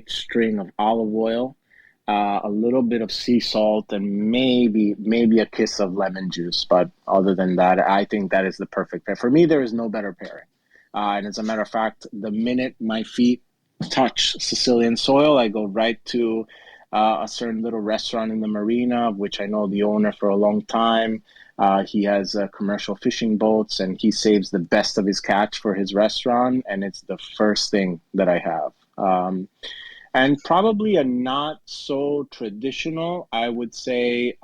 string of olive oil, a little bit of sea salt, and maybe a kiss of lemon juice. But other than that, I think that is the perfect pair. For me, there is no better pairing. And as a matter of fact, the minute my feet touch Sicilian soil, I go right to a certain little restaurant in the marina, of which I know the owner for a long time. He has commercial fishing boats, and he saves the best of his catch for his restaurant, and it's the first thing that I have. And probably a not so traditional, I would say,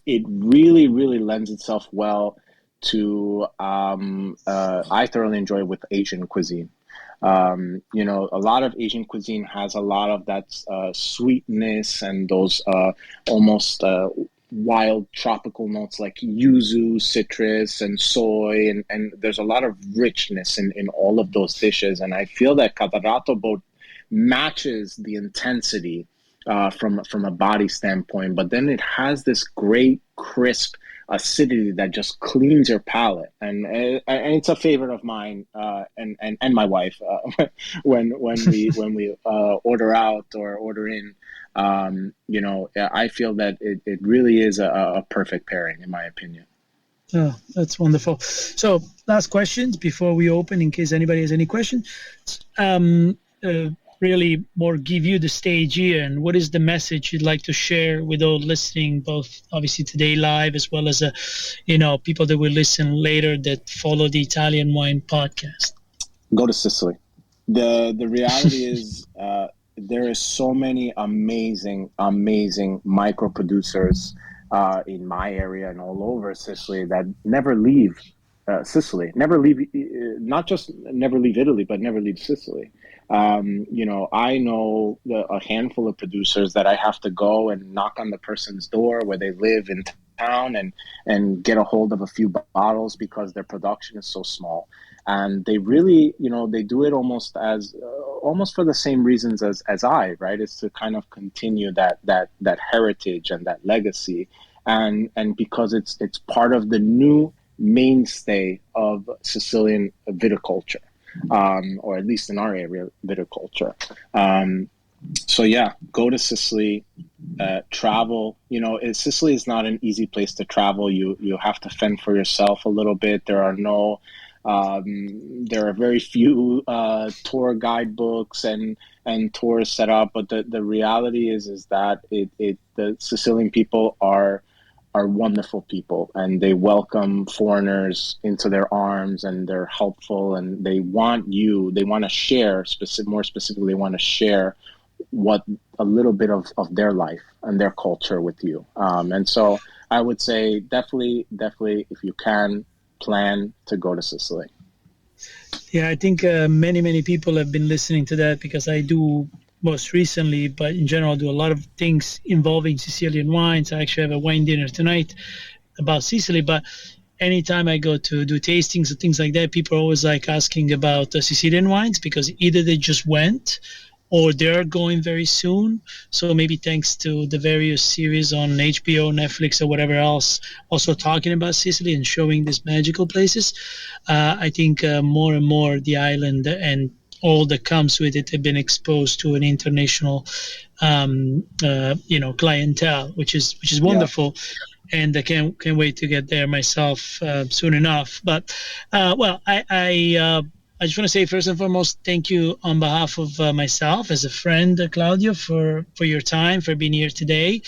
it really, really lends itself well to, I thoroughly enjoy with Asian cuisine. A lot of Asian cuisine has a lot of that sweetness and those almost wild tropical notes like yuzu, citrus, and soy, and there's a lot of richness in all of those dishes. And I feel that Catarratto both matches the intensity from a body standpoint, but then it has this great crisp acidity that just cleans your palate, and it's a favorite of mine and my wife when we order out or order in. I feel that it really is a perfect pairing, in my opinion. Oh, that's wonderful. So last questions before we open, in case anybody has any questions. Really more give you the stage here, and what is the message you'd like to share with all listening, both obviously today live as well as people that will listen later that follow the Italian Wine Podcast? Go to Sicily. The reality is there is so many amazing micro producers in my area and all over Sicily that never leave Sicily, never leave, not just never leave Italy, but never leave Sicily. I know a handful of producers that I have to go and knock on the person's door where they live in town and get a hold of a few bottles because their production is so small. And they really, they do it almost for the same reasons as I, right? It's to kind of continue that heritage and that legacy. And because it's part of the new mainstay of Sicilian viticulture, or at least in our area, viticulture. So yeah, go to Sicily, travel. Sicily is not an easy place to travel. You have to fend for yourself a little bit. There are very few tour guidebooks and tours set up, but the reality is that the Sicilian people are wonderful people, and they welcome foreigners into their arms, and they're helpful, and they want to share, more specifically, they want to share a little bit of their life and their culture with you. And so I would say definitely, if you can, plan to go to Sicily. Yeah, I think many people have been listening to that, because I do most recently, but in general, do a lot of things involving Sicilian wines. I actually have a wine dinner tonight about Sicily, but anytime I go to do tastings or things like that, people are always asking about Sicilian wines, because either they just went or they're going very soon. So maybe thanks to the various series on HBO, Netflix, or whatever else, also talking about Sicily and showing these magical places, I think more and more the island and all that comes with it have been exposed to an international, clientele, which is wonderful. Yeah. And I can't wait to get there myself soon enough. But I just want to say, first and foremost, thank you on behalf of myself as a friend, Claudio, for your time, for being here today,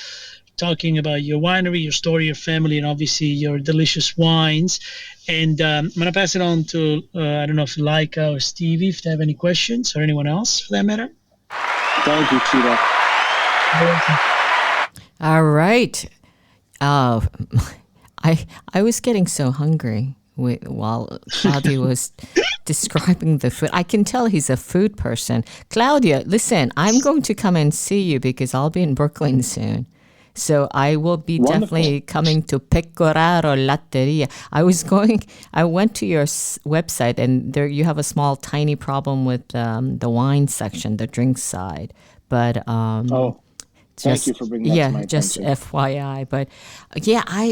talking about your winery, your story, your family, and obviously your delicious wines. And I'm going to pass it on to, I don't know if Laika or Stevie, if they have any questions, or anyone else for that matter. Thank you, Ciro. All right. I was getting so hungry while Claudio was describing the food. I can tell he's a food person. Claudio, listen, I'm going to come and see you because I'll be in Brooklyn soon. So I will be definitely coming to Pecoraro Latteria. I went to your website, and there you have a small, tiny problem with the wine section, the drink side. But thank you for bringing that to my attention. Just FYI. But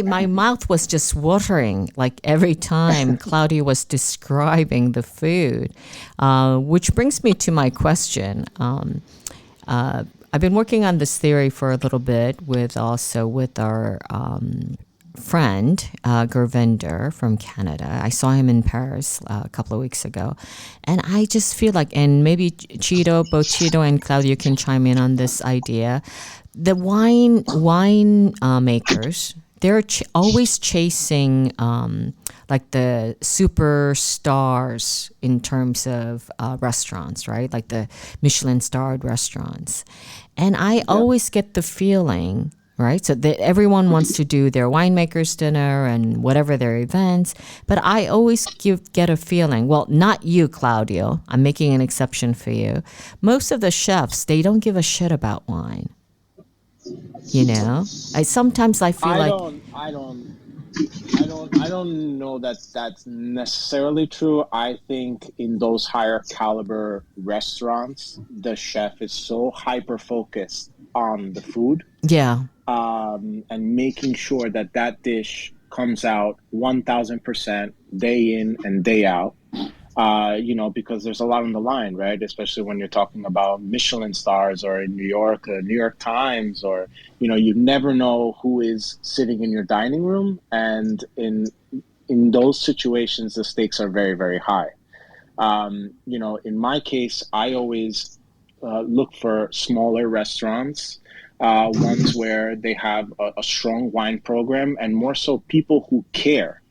my mouth was just watering every time Claudia was describing the food, which brings me to my question. I've been working on this theory for a little bit with our friend, Gurvinder from Canada. I saw him in Paris a couple of weeks ago. And I just feel and maybe both Ciro and Claudio can chime in on this idea. The wine makers, they're always chasing the superstars in terms of restaurants, right? Like the Michelin-starred restaurants. And I always get the feeling, right? So that everyone wants to do their winemakers dinner and whatever their events. But I always get a feeling, well, not you, Claudio. I'm making an exception for you. Most of the chefs, they don't give a shit about wine. Sometimes I feel I don't know that that's necessarily true. I think in those higher caliber restaurants, the chef is so hyper focused on the food. Yeah. And making sure that dish comes out 1,000% day in and day out. Because there's a lot on the line, right? Especially when you're talking about Michelin stars, or in New York, New York Times, or, you never know who is sitting in your dining room. And in those situations, the stakes are very, very high. In my case, I always look for smaller restaurants, ones where they have a strong wine program, and more so people who care.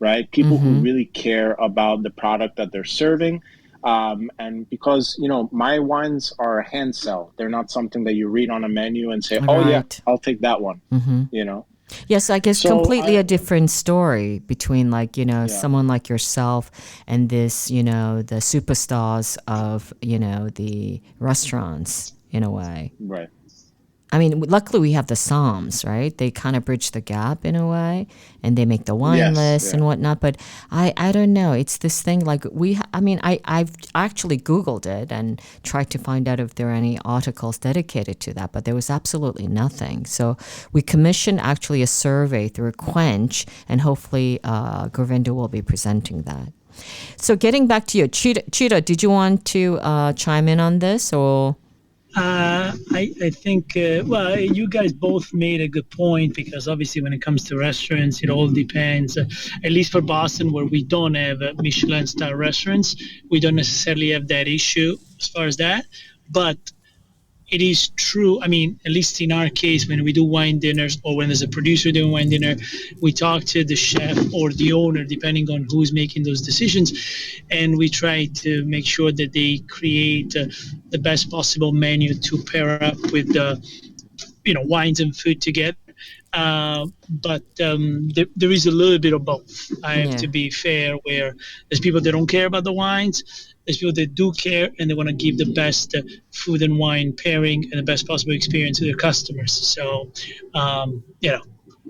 Right? People who really care about the product that they're serving. And because, my wines are a hand sell. They're not something that you read on a menu and say, oh, yeah, Right. I'll take that one, Yes, I guess So completely a different story between yeah, someone like yourself and this, the superstars of, the restaurants in a way. right. I mean, luckily we have the Psalms, right? They kind of bridge the gap in a way, and they make the wine Yes, lists and yeah. whatnot. But I don't know. It's this thing like I've actually Googled it and tried to find out if there are any articles dedicated to that, but there was absolutely nothing. So we commissioned actually a survey through Quench, and hopefully Govinda will be presenting that. So getting back to you, Ciro, did you want to chime in on this or? I think, well, you guys both made a good point because obviously when it comes to restaurants, it all depends. At least for Boston, where we don't have Michelin star restaurants, we don't necessarily have that issue as far as that. But it is true. I mean, at least in our case, when we do wine dinners or when there's a producer doing wine dinner, we talk to the chef or the owner, depending on who's making those decisions. And we try to make sure that they create the best possible menu to pair up with the, wines and food together. But there is a little bit of both. I have Yeah. to be fair, where there's people that don't care about the wines, there's people that do care and they want to give the best food and wine pairing and the best possible experience to their customers. So,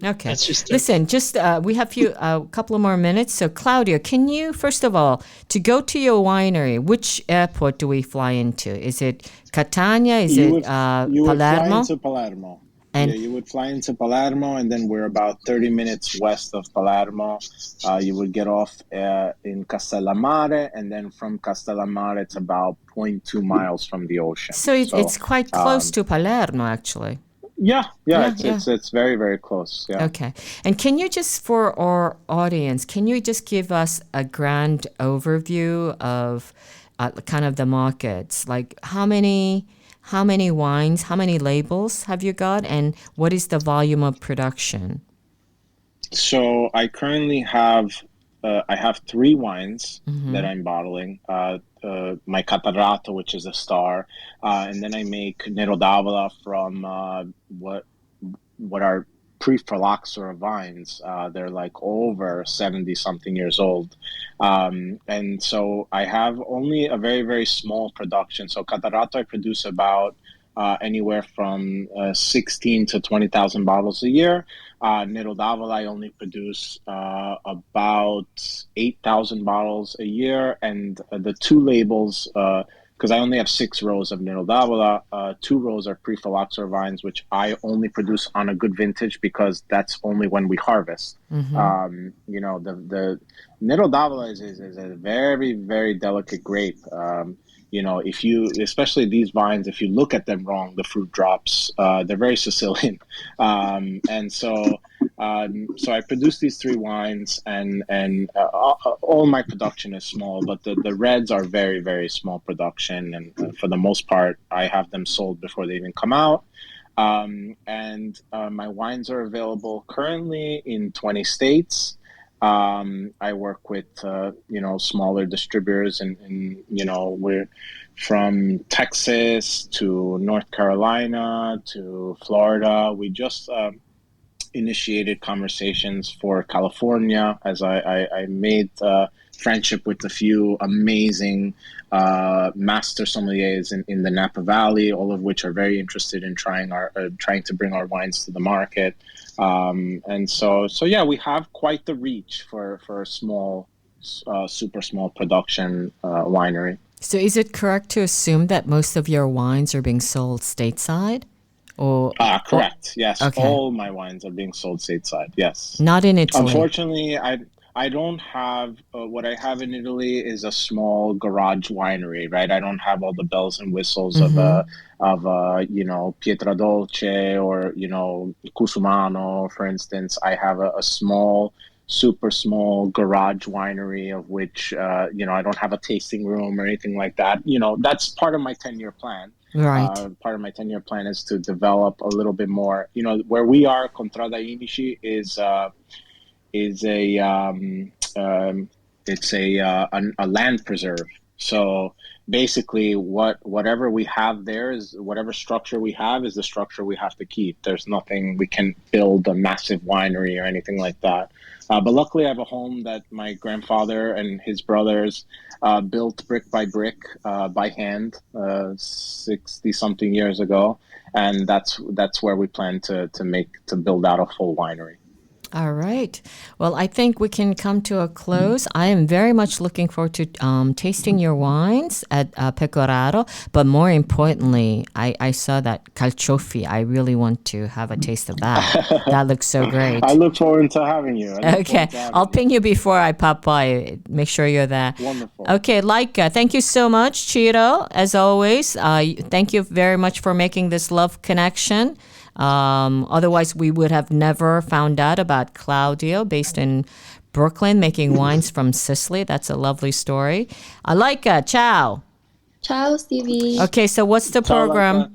Okay. that's just Listen, just we have a couple of more minutes. So, Claudio, can you first of all, to go to your winery, which airport do we fly into? Is it Catania? Is You it would you would fly Palermo? into Palermo. And Yeah, you would fly into Palermo, and then we're about 30 minutes west of Palermo. You would get off in Castellammare, and then from Castellammare, it's about 0.2 miles from the ocean. so it's quite close to Palermo, actually. Yeah, Yeah, it's very, very close. Yeah. Okay. And can you just, for our audience, can you just give us a grand overview of kind of the markets? Like how many wines, how many labels have you got, and what is the volume of production? So I currently have I have 3 wines Mm-hmm. that I'm bottling. My Catarato, which is a star, and then I make Nero d'Avola from what are pre-phylloxera vines. They're like over 70 something years old, and so I have only a very, very small production. So Catarato, I produce about anywhere from 16 to 20,000 bottles a year. Nero d'Avola, I only produce about 8,000 bottles a year, and the 2 labels, because I only have 6 rows of Nero d'Avola, 2 rows are pre-phylloxera vines, which I only produce on a good vintage because that's only when we harvest. Mm-hmm. The Nero d'Avola is a very, very delicate grape. If you, especially these vines, if you look at them wrong, the fruit drops. They're very Sicilian, and so I produce these 3 wines, and all my production is small, but the reds are very, very small production, and for the most part, I have them sold before they even come out. And my wines are available currently in 20 states. I work with smaller distributors, and we're from Texas to North Carolina to Florida. We just initiated conversations for California, as I made friendship with a few amazing master sommeliers in the Napa Valley, all of which are very interested in trying to bring our wines to the market. And so yeah, we have quite the reach for a small, super small production winery. So is it correct to assume that most of your wines are being sold stateside? Or Correct. Yes. Okay. All my wines are being sold stateside. Yes. Not in Italy. Unfortunately, I don't have what I have in Italy is a small garage winery, right? I don't have all the bells and whistles of Pietradolce or Cusumano, for instance. I have a small, super small garage winery of which I don't have a tasting room or anything like that. That's part of my 10-year plan. Right. Part of my 10-year plan is to develop a little bit more. Where we are, Contrada Indici is a land preserve. So basically, whatever we have there is whatever structure we have is the structure we have to keep. There's nothing we can build a massive winery or anything like that. But luckily, I have a home that my grandfather and his brothers built brick by brick by hand 60 something years ago, and that's where we plan to build out a full winery. All right. Well, I think we can come to a close. I am very much looking forward to tasting your wines at Pecoraro. But more importantly, I saw that calcioffi. I really want to have a taste of that. That looks so great. I look forward to having you. Okay. I'll ping you before I pop by. Make sure you're there. Wonderful. Okay, Laika, thank you so much, Ciro, as always. Thank you very much for making this love connection. Otherwise, we would have never found out about Claudio, based in Brooklyn, making wines from Sicily. That's a lovely story. Laika, ciao. Ciao, Stevie. Okay, so what's the program?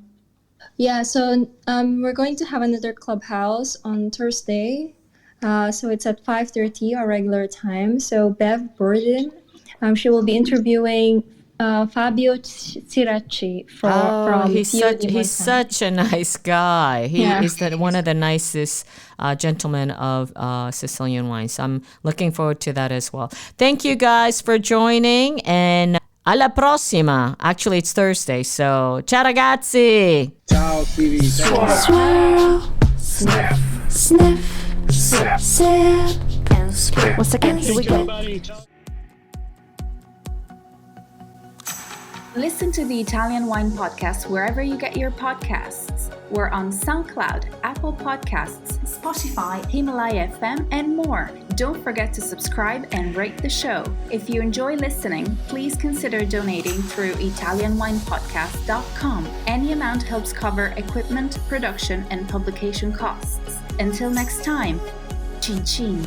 Yeah, so we're going to have another Clubhouse on Thursday. So it's at 5:30 our regular time. So Bev Burden, she will be interviewing Fabio Ciracci from he's such a nice guy. He is one of the nicest gentlemen of Sicilian wines. So I'm looking forward to that as well. Thank you guys for joining, and alla prossima. Actually, it's Thursday, so ciao ragazzi. Ciao, Stevie. Swirl, sniff, sniff, sip, sip, and split. Once again, here we go. Listen to the Italian Wine Podcast wherever you get your podcasts. We're on SoundCloud, Apple Podcasts, Spotify, Himalaya FM, and more. Don't forget to subscribe and rate the show. If you enjoy listening, please consider donating through ItalianWinePodcast.com. Any amount helps cover equipment, production, and publication costs. Until next time, cin cin.